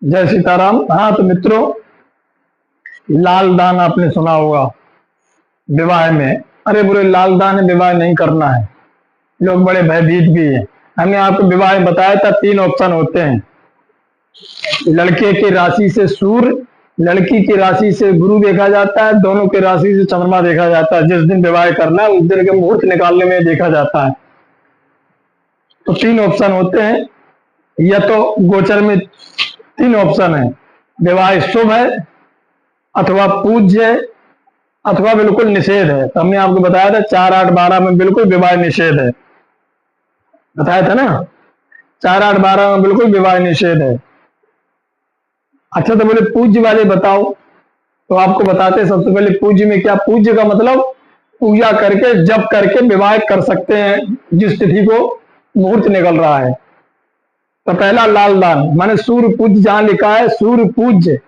जय सीताराम। हाँ तो मित्रों, लाल दान आपने सुना होगा विवाह में। अरे बुरे, लाल दान विवाह नहीं करना है, लोग बड़े भयभीत भी हैं। हमने आपको विवाह में बताया था 3 ऑप्शन होते हैं। लड़के की राशि से सूर्य, लड़की की राशि से गुरु देखा जाता है, दोनों की राशि से चंद्रमा देखा जाता है। जिस दिन विवाह करना है उस दिन के मुहूर्त निकालने में देखा जाता है। तो 3 ऑप्शन होते हैं, या तो गोचर में 3 ऑप्शन है, विवाह शुभ है, अथवा पूज्य है, अथवा बिल्कुल निषेध है। तो हमने आपको बताया था 4, 8, 12 में बिल्कुल विवाह निषेध है, बताया था ना। 4, 8, 12 में बिल्कुल विवाह निषेध है। अच्छा तो बोले पूज्य वाले बताओ, तो आपको बताते हैं। सबसे पहले पूज्य में क्या, पूज्य का मतलब पूजा करके जप करके विवाह कर सकते हैं जिस तिथि को मुहूर्त निकल रहा है। तो पहला लाल दान, माने सूर्य पूज्य, जहां लिखा है सूर्य पूज्य,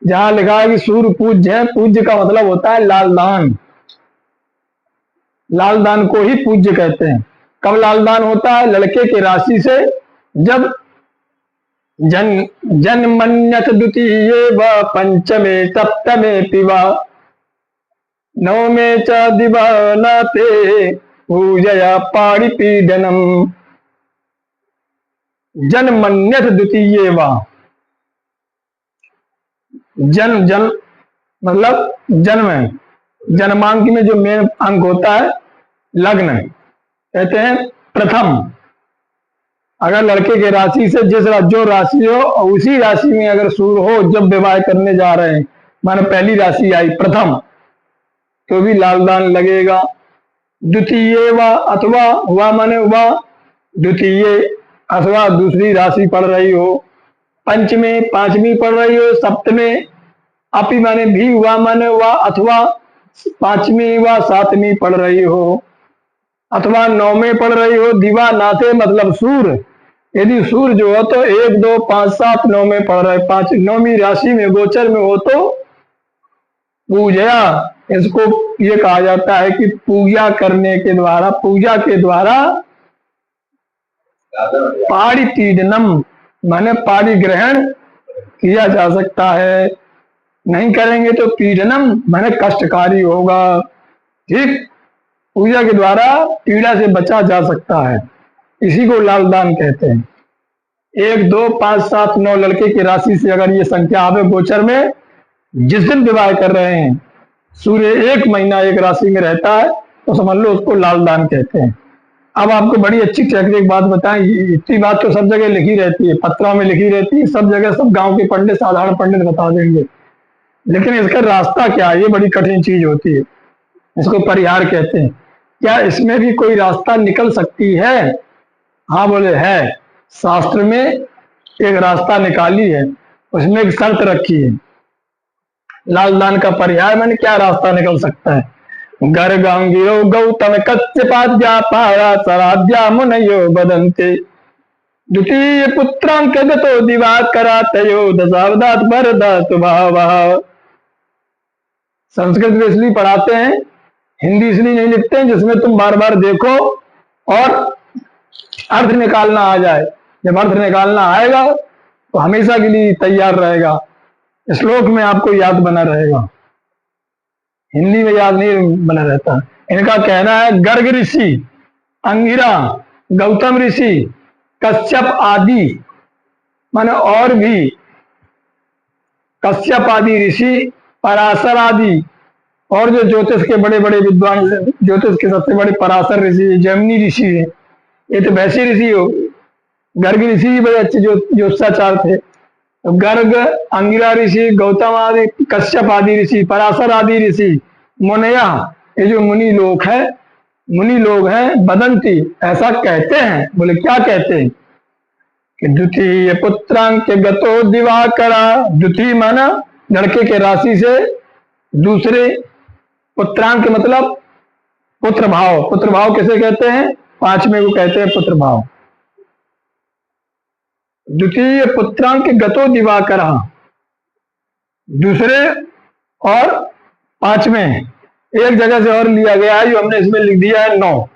जहां लिखा है कि सूर्य पूज्य है, पूज्य का मतलब होता है लाल दान। लाल दान को ही पूज्य कहते हैं। कब लाल दान होता है? लड़के की राशि से जब जन जन्मन्यत द्वितीये व पंचमे सप्तमे पिवा नवमे च दिवानाते पूजया पाणिपीडनम। जन्मन्यत द्वितीये व, जन्म जन्म मतलब जन्म है, जन्मांक में जो मेन अंक होता है लग्न, कहते हैं प्रथम। अगर लड़के के राशि से जो राशि हो और उसी राशि में अगर सूर्य हो जब विवाह करने जा रहे हैं, माने पहली राशि आई प्रथम, तो भी लाल दान लगेगा। द्वितीय व अथवा हुआ माने हुआ द्वितीय, अथवा दूसरी राशि पड़ रही हो, पंचमी पांचवी पड़ रही हो, सप्तमे अपी माने भी हुआ माने हुआ, अथवा पांचवी व सातवीं पड़ रही हो, अथवा नौवें पड़ रही हो। दिवा नाथे मतलब सूर्य, यदि सूर्य जो हो तो 1, 2, 5, 7, 9 में पड़ रहा है, 5 9वीं राशि में गोचर में हो तो पूजा, इसको ये कहा जाता है कि पूजा करने के द्वारा, पूजा के द्वारा पाड़ी पीडनम माने पाड़ी ग्रहण किया जा सकता है। नहीं करेंगे तो पीडनम माने कष्टकारी होगा। ठीक, पूजा के द्वारा पीड़ा से बचा जा सकता है, इसी को लाल दान कहते हैं। 1, 2, 5, 7, 9 लड़के की राशि से अगर ये संख्या आवे गोचर में, जिस दिन विवाह कर रहे हैं, सूर्य 1 महीना एक राशि में रहता है, तो समझ लो उसको लाल दान कहते हैं। अब आपको बड़ी अच्छी एक बात बताएं, इतनी बात तो सब जगह लिखी रहती है, पत्रों में लिखी रहती है, सब जगह सब गांव के पंडित, साधारण पंडित बता देंगे, लेकिन इसका रास्ता क्या है, ये बड़ी कठिन चीज होती है। इसको परिहार कहते हैं। क्या इसमें भी कोई रास्ता निकल सकती है? हाँ बोले है, शास्त्र में एक रास्ता निकाली है, उसमें एक शर्त रखी है। लाल दान का परिहार मैंने क्या रास्ता निकल सकता है? गर्गांगिरो गौतम कच्चपाद्या पारा सराध्या मुनयो बदंते द्वितीय पुत्रांक गतो दिवाकरातयो दशावदात भरदात भावः। संस्कृत में इसलिए पढ़ाते हैं, हिंदी इसलिए नहीं लिखते हैं जिसमें तुम बार बार देखो और अर्थ निकालना आ जाए। जब अर्थ निकालना आएगा तो हमेशा के लिए तैयार रहेगा, श्लोक में आपको याद बना रहेगा, हिंदी में याद नहीं बना रहता। इनका कहना है गर्ग ऋषि, अंगिरा, गौतम ऋषि, कश्यप आदि माने और भी, कश्यप आदि ऋषि, पराशर आदि, और जो ज्योतिष के बड़े बड़े विद्वान, ज्योतिष के सबसे बड़े पराशर ऋषि, जैमिनी ऋषि है, ये तो वैसे ऋषि हो। गर्ग ऋषि भी बड़े अच्छे ज्योतिषाचार थे। तो गर्ग, अंगिरा ऋषि, गौतम आदि, कश्यप आदि ऋषि, पराशर आदि ऋषि, मुनया, ये जो मुनि लोग है, मुनि लोग हैं, बदंती ऐसा कहते हैं। बोले क्या कहते हैं? कि द्वितीय पुत्रांक गतो दिवाकरा, द्वितीय माना लड़के के राशि से दूसरे, पुत्रांक मतलब पुत्र भाव। पुत्र भाव किसे कहते हैं? 5वें को कहते हैं पुत्र भाव। द्वितीय पुत्रांक गतो दिवाकर, दूसरे और 5वें एक जगह से और लिया गया है, जो हमने इसमें लिख दिया है 9,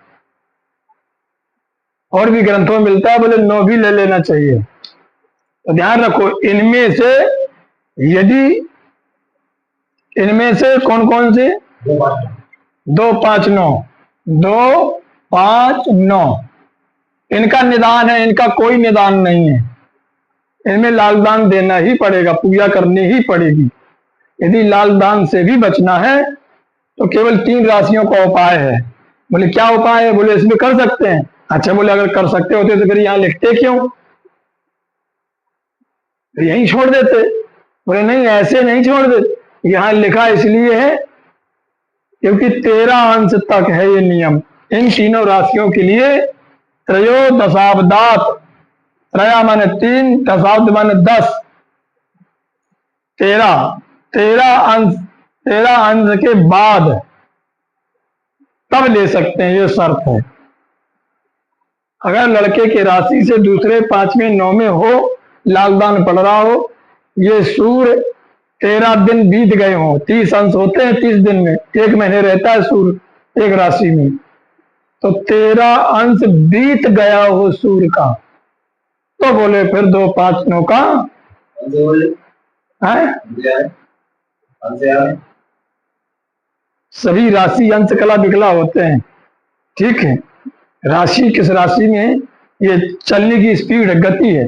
और भी ग्रंथों में मिलता है, बोले 9 भी ले लेना चाहिए। तो ध्यान रखो, इनमें से कौन कौन से? 2, 5, 9, 2, 5, 9 इनका निदान है, इनका कोई निदान नहीं है। इनमें लाल दान देना ही पड़ेगा, पूजा करनी ही पड़ेगी। यदि लाल दान से भी बचना है तो केवल 3 राशियों का उपाय है। बोले क्या उपाय है? बोले इसमें कर सकते हैं। अच्छा, बोले अगर कर सकते होते तो फिर यहाँ लिखते क्यों? तो यहीं छोड़ देते। बोले नहीं, ऐसे नहीं छोड़ देते, यहाँ लिखा इसलिए है क्योंकि 13 अंश तक है ये नियम। इन तीनों राशियों के लिए त्रयोदशाब्दात, त्रया माने 3, दशाब्द माने 10, 13 अंश के बाद तब ले सकते हैं, ये शर्त है। अगर लड़के के राशि से दूसरे, 5वें, 9वें हो, लाल दान पड़ रहा हो, ये सूर्य 13 दिन बीत गए हों, 30 अंश होते हैं 30 दिन में, 1 महीने रहता है सूर्य एक राशि में, तो 13 अंश बीत गया हो सूर्य का, तो बोले फिर 2, 5, 9 का है। सभी राशि अंश कला विकला होते हैं, ठीक है। राशि किस राशि में, ये चलने की स्पीड है, गति है,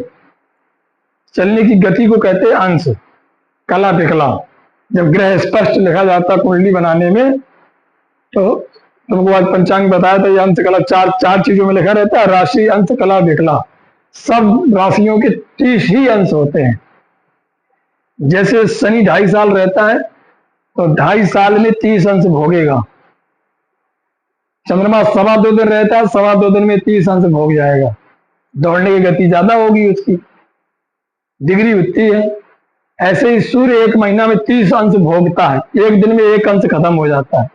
चलने की गति को कहते हैं अंश कला विकला। जब ग्रह स्पष्ट लिखा जाता है कुंडली बनाने में, तो तुमको आज पंचांग बताया था, ये अंश कला चार चीजों में लिखा रहता है, राशि, अंश, कला, विकला। सब राशियों के 30 ही अंश होते हैं। जैसे शनि 2.5 साल रहता है तो 2.5 साल में 30 अंश भोगेगा। चंद्रमा 2.25 दिन रहता है, 2.25 दिन में 30 अंश भोग जाएगा। दौड़ने की गति ज्यादा होगी, उसकी डिग्री उतनी है। ऐसे ही सूर्य 1 महीना में 30 अंश भोगता है, 1 दिन में 1 अंश खत्म हो जाता है।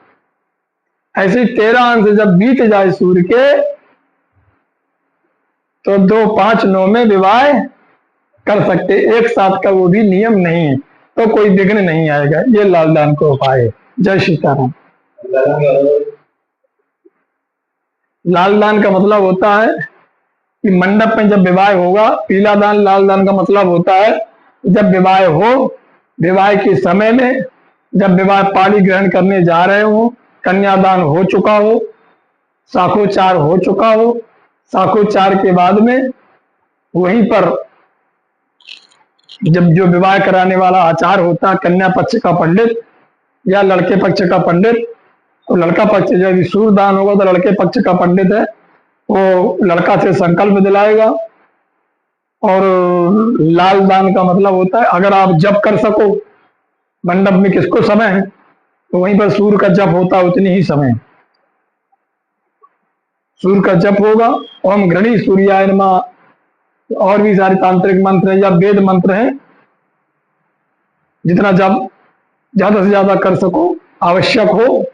ऐसे 13 अंश जब बीत जाए सूर्य के, तो 2, 5, 9 में विवाह कर सकते, एक साथ का वो भी नियम नहीं है, तो कोई विघ्न नहीं आएगा। ये लाल दान को उपाय है। जय सीताराम। लाल दान का मतलब होता है कि मंडप में जब विवाह होगा, पीला दान लाल दान का मतलब होता है जब विवाह हो, विवाह के समय में जब विवाह पाणी ग्रहण करने जा रहे हो, कन्यादान हो चुका हो, साखोचार हो चुका हो, साखोचार के बाद में वहीं पर जब जो विवाह कराने वाला आचार होता है, कन्या पक्ष का पंडित या लड़के पक्ष का पंडित, तो लड़का पक्ष जब सूर्यदान होगा तो लड़के पक्ष का पंडित है, वो लड़का से संकल्प दिलाएगा। और लाल दान का मतलब होता है अगर आप जप कर सको, मंडप में किसको समय है, तो वहीं पर सूर्य का जप होता है, उतनी ही समय सूर्य का जप होगा। ओम घृणी सूर्याय नमः, और भी सारे तांत्रिक मंत्र या वेद मंत्र हैं, जितना जप ज्यादा से ज्यादा कर सको, आवश्यक हो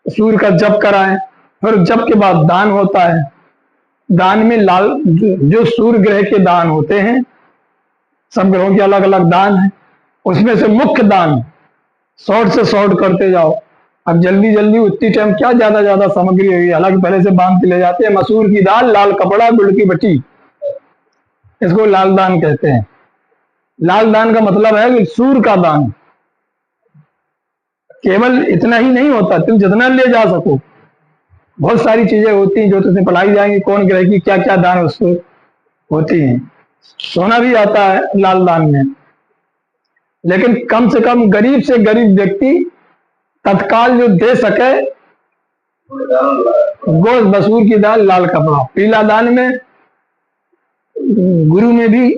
सूर्य का जप कराएं। फिर जप के बाद दान होता है। दान में लाल जो सूर्य ग्रह के दान होते हैं, सब ग्रहों के अलग अलग दान है, उसमें से मुख्य दान शॉर्ट से शॉर्ट करते जाओ। अब जल्दी जल्दी उतनी टाइम क्या ज्यादा सामग्री होगी, हालांकि पहले से बांध के ले जाते हैं। मसूर की दाल, लाल कपड़ा, गुड़ की बटी, इसको लाल दान कहते हैं। लाल दान का मतलब है कि सूर्य का दान। केवल इतना ही नहीं होता, तुम जितना ले जा सको, बहुत सारी चीजें होती हैं जो तुमसे पढ़ाई जाएंगी, कौन ग्रह की क्या क्या दान उसको होती हैं। सोना भी आता है लाल दान में, लेकिन कम से कम गरीब से गरीब व्यक्ति तत्काल जो दे सके, गुड़, मसूर की दाल, लाल कपड़ा। पीला दान में गुरु में भी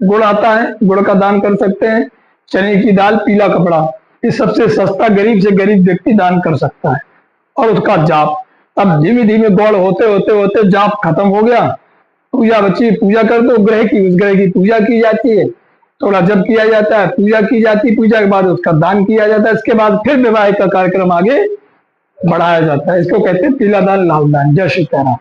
गुड़ आता है, गुड़ का दान कर सकते हैं। चने की दाल, पीला कपड़ा, ये सबसे सस्ता गरीब से गरीब व्यक्ति दान कर सकता है। और उसका जाप, अब धीमे धीमे गौड़ होते होते होते जाप खत्म हो गया, पूजा बची, पूजा कर दो ग्रह की, उस ग्रह की पूजा की जाती है, थोड़ा जप किया जाता है, पूजा की जाती है, पूजा के बाद उसका दान किया जाता है। इसके बाद फिर विवाह का कार्यक्रम आगे बढ़ाया जाता है। इसको कहते हैं पीला दान, लाल दान। जय सीताराम।